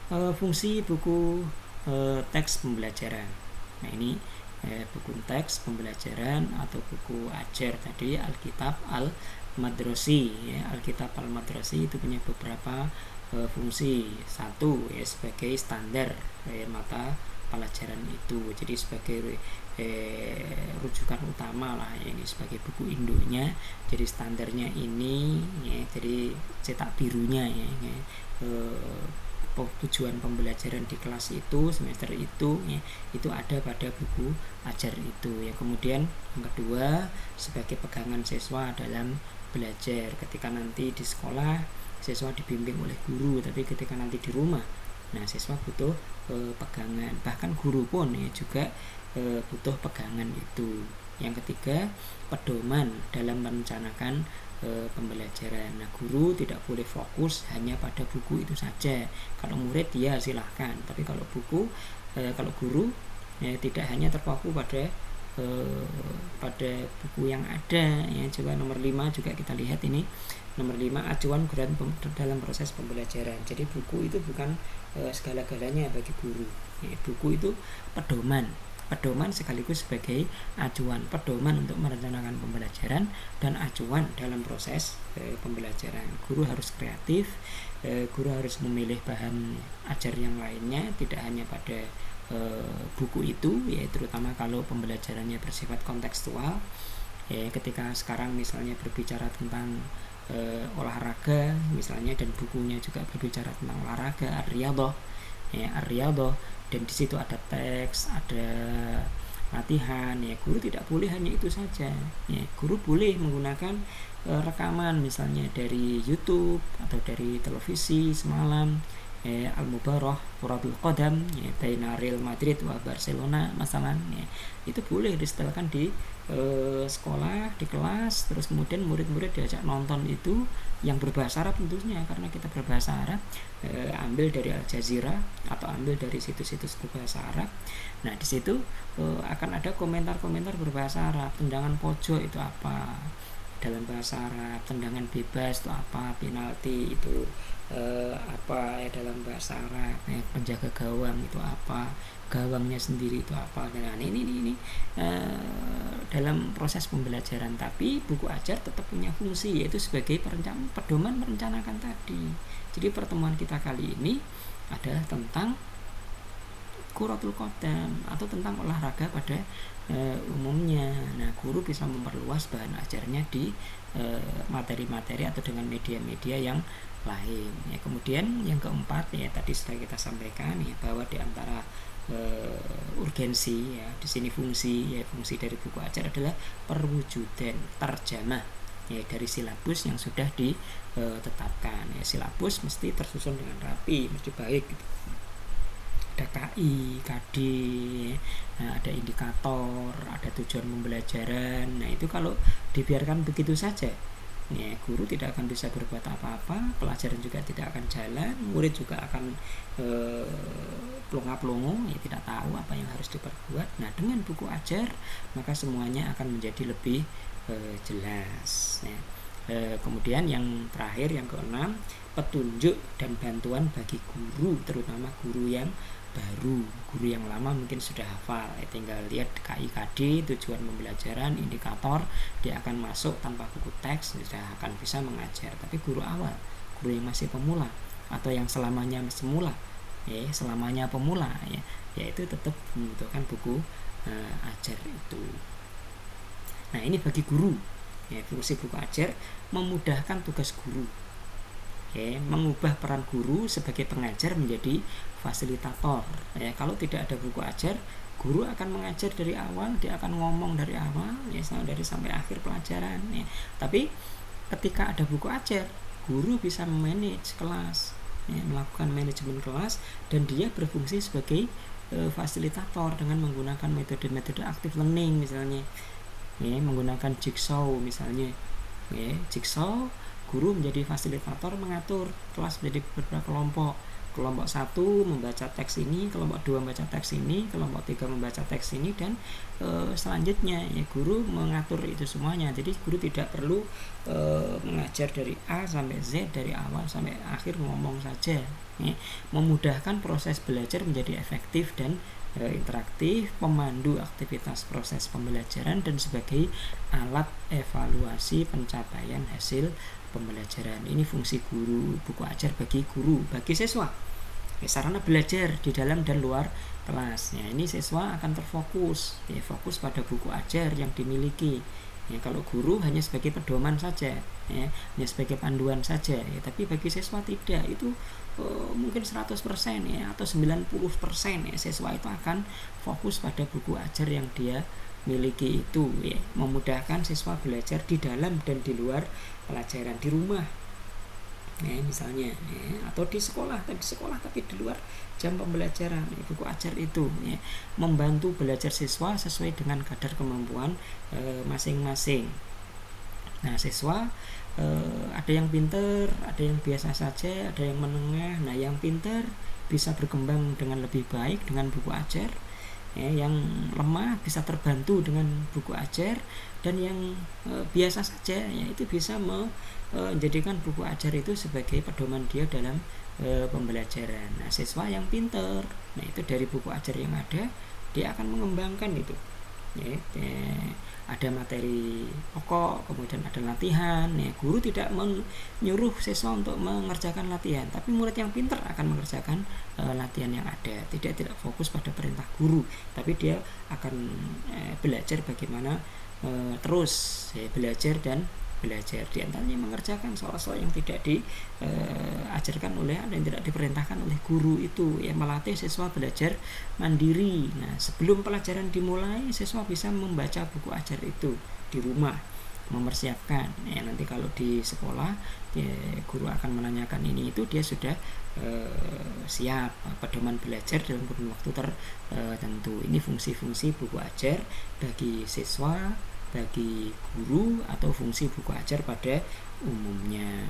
fungsi buku teks pembelajaran. Nah ini buku teks pembelajaran atau buku ajar tadi Alkitab Al-Madrasi ya. Alkitab Al-Madrasi itu punya beberapa fungsi. Satu ya sebagai standar mata pelajaran itu, jadi sebagai rujukan utama lah ya, ini sebagai buku induknya, jadi standarnya ini ya, jadi cetak birunya ya, tujuan pembelajaran di kelas itu semester itu ya, itu ada pada buku ajar itu ya. Kemudian yang kedua sebagai pegangan siswa dalam belajar ketika nanti di sekolah siswa dibimbing oleh guru, tapi ketika nanti di rumah nah siswa butuh pegangan, bahkan guru pun ya juga butuh pegangan itu. Yang ketiga pedoman dalam merencanakan pembelajaran. Nah guru tidak boleh fokus hanya pada buku itu saja. Kalau murid ya silahkan, tapi kalau kalau guru ya, tidak hanya terpaku pada buku yang ada ya. Coba nomor 5 juga kita lihat ini. Nomor 5 acuan guru dalam proses pembelajaran. Jadi buku itu bukan segala-galanya bagi guru ya. Buku itu pedoman sekaligus sebagai acuan, pedoman untuk merencanakan pembelajaran dan acuan dalam proses pembelajaran. Guru harus kreatif, guru harus memilih bahan ajar yang lainnya, tidak hanya pada buku itu ya, terutama kalau pembelajarannya bersifat kontekstual ya. Ketika sekarang misalnya berbicara tentang olahraga misalnya, dan bukunya juga berbicara tentang olahraga, ar-riyadhah ya, ar-riyadhah, dan di situ ada teks, ada latihan ya. Guru tidak boleh hanya itu saja ya. Guru boleh menggunakan rekaman misalnya dari YouTube atau dari televisi semalam Al-Mubarah Quratul Qadam ya, baina Real Madrid wa Barcelona masalah ya. Itu boleh disetelkan di sekolah, di kelas, terus kemudian murid-murid diajak nonton itu yang berbahasa Arab tentunya, karena kita berbahasa Arab, ambil dari Al Jazeera atau ambil dari situs-situs berbahasa Arab. Nah di situ akan ada komentar-komentar berbahasa Arab. Tendangan pojok itu apa dalam bahasa Arab, tendangan bebas itu apa, penalti itu apa ya dalam bahasa Arab ya, penjaga gawang itu apa, gawangnya sendiri itu apa. Nah ini dalam proses pembelajaran, tapi buku ajar tetap punya fungsi, yaitu sebagai pedoman merencanakan tadi. Jadi pertemuan kita kali ini adalah tentang Quratul Qadam atau tentang olahraga pada umumnya. Nah guru bisa memperluas bahan ajarnya di materi-materi atau dengan media-media yang lain ya. Kemudian yang keempat ya, tadi sudah kita sampaikan ya, bahwa di antara urgensi ya di sini fungsi dari buku ajar adalah perwujudan terjemah ya dari silabus yang sudah ditetapkan ya. Silabus mesti tersusun dengan rapi, mesti baik gitu. Ada KI, KD, nah, ada indikator, ada tujuan pembelajaran. Nah itu kalau dibiarkan begitu saja ya, guru tidak akan bisa berbuat apa-apa, pelajaran juga tidak akan jalan, murid juga akan plonga-plongo ya, tidak tahu apa yang harus diperbuat. Nah dengan buku ajar maka semuanya akan menjadi lebih jelas ya. Kemudian yang terakhir, yang keenam, petunjuk dan bantuan bagi guru, terutama guru yang baru. Guru yang lama mungkin sudah hafal ya, tinggal lihat KIKD, tujuan pembelajaran, indikator, dia akan masuk tanpa buku teks, sudah akan bisa mengajar. Tapi guru awal, guru yang masih pemula atau yang selamanya semula ya, selamanya pemula ya, yaitu tetap membutuhkan buku ajar itu. Nah ini bagi guru ya, fungsi buku ajar memudahkan tugas guru ya, mengubah peran guru sebagai pengajar menjadi fasilitator ya. Kalau tidak ada buku ajar, guru akan mengajar dari awal, dia akan ngomong dari awal ya, dari sampai akhir pelajaran ya. Tapi ketika ada buku ajar, guru bisa memanage kelas ya, melakukan manajemen kelas, dan dia berfungsi sebagai fasilitator dengan menggunakan metode-metode active learning misalnya ya, menggunakan jigsaw misalnya ya, jigsaw Guru menjadi fasilitator, mengatur kelas menjadi beberapa kelompok. Kelompok 1 membaca teks ini, kelompok 2 membaca teks ini, kelompok 3 membaca teks ini, dan selanjutnya ya guru mengatur itu semuanya. Jadi guru tidak perlu mengajar dari A sampai Z, dari awal sampai akhir ngomong saja. Memudahkan proses belajar menjadi efektif dan interaktif, pemandu aktivitas proses pembelajaran, dan sebagai alat evaluasi pencapaian hasil pembelajaran. Ini fungsi guru, buku ajar bagi guru, bagi siswa. Sarana belajar di dalam dan luar kelas. Ya, ini siswa akan terfokus, ya, fokus pada buku ajar yang dimiliki. Ya, kalau guru hanya sebagai pedoman saja, ya, hanya sebagai panduan saja, ya, tapi bagi siswa tidak. Itu mungkin 100% ya, atau 90% ya, siswa itu akan fokus pada buku ajar yang dia miliki itu, ya, memudahkan siswa belajar di dalam dan di luar pelajaran, di rumah, ya, misalnya, ya, atau di sekolah tapi di luar jam pembelajaran. Ya, buku ajar itu, ya, membantu belajar siswa sesuai dengan kadar kemampuan masing-masing. Nah, siswa ada yang pinter, ada yang biasa saja, ada yang menengah. Nah, yang pinter bisa berkembang dengan lebih baik dengan buku ajar, ya, yang lemah bisa terbantu dengan buku ajar, dan yang biasa saja, ya, itu bisa menjadikan buku ajar itu sebagai pedoman dia dalam pembelajaran. Nah, siswa yang pinter, nah itu dari buku ajar yang ada dia akan mengembangkan itu, ya, ada materi pokok, kemudian ada latihan. Ya, guru tidak menyuruh siswa untuk mengerjakan latihan, tapi murid yang pintar akan mengerjakan latihan yang ada. Tidak fokus pada perintah guru, tapi dia akan belajar bagaimana terus belajar dan belajar. Di antaranya mengerjakan soal-soal yang tidak diajarkan oleh, yang tidak diperintahkan oleh guru itu, ya, melatih siswa belajar mandiri. Nah, sebelum pelajaran dimulai, siswa bisa membaca buku ajar itu di rumah, mempersiapkan. Ya, nanti kalau di sekolah, ya, guru akan menanyakan ini itu, dia sudah siap pedoman belajar dalam kurun waktu tertentu. Ini fungsi-fungsi buku ajar bagi siswa, bagi guru, atau fungsi buku ajar pada umumnya.